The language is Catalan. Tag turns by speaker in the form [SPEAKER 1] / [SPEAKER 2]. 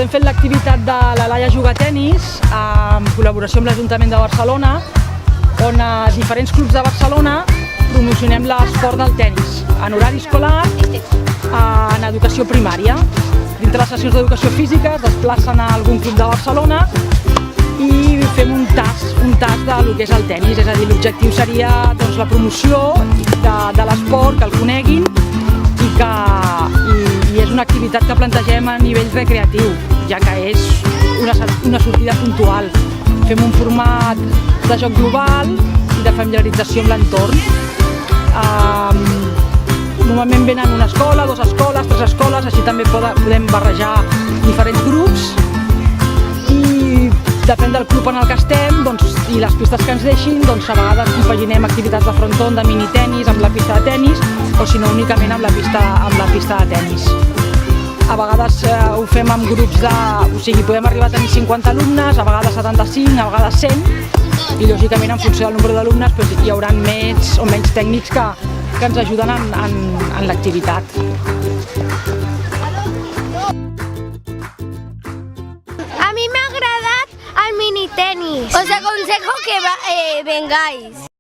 [SPEAKER 1] Estem fent l'activitat de la Laia Juga Tenis en col·laboració amb l'Ajuntament de Barcelona, on a diferents clubs de Barcelona promocionem l'esport del tenis en horari escolar, en educació primària. Dintre les sessions d'educació física es desplacen a algun club de Barcelona i fem un tast del que és el tenis, és a dir, l'objectiu seria la promoció de l'esport, que el coneguin i és una activitat que plantegem a nivell recreatiu, ja que és una sortida puntual. Fem un format de joc global i de familiarització amb l'entorn. Normalment venen una escola, dues escoles, tres escoles, així també podem barrejar diferents grups i depèn del club en el que estem i les pistes que ens deixin, a vegades compaginem activitats de fronton, de minitenis, amb la pista de tenis o si no únicament amb la pista de tenis. A vegades ho fem amb grups podem arribar a tenir 50 alumnes, a vegades 75, a vegades 100 i lògicament en funció del nombre d'alumnes hi haurà més o menys tècnics que ens ajuden en l'activitat.
[SPEAKER 2] A mí me ha agradado el mini tenis. Os aconsejo que vengáis.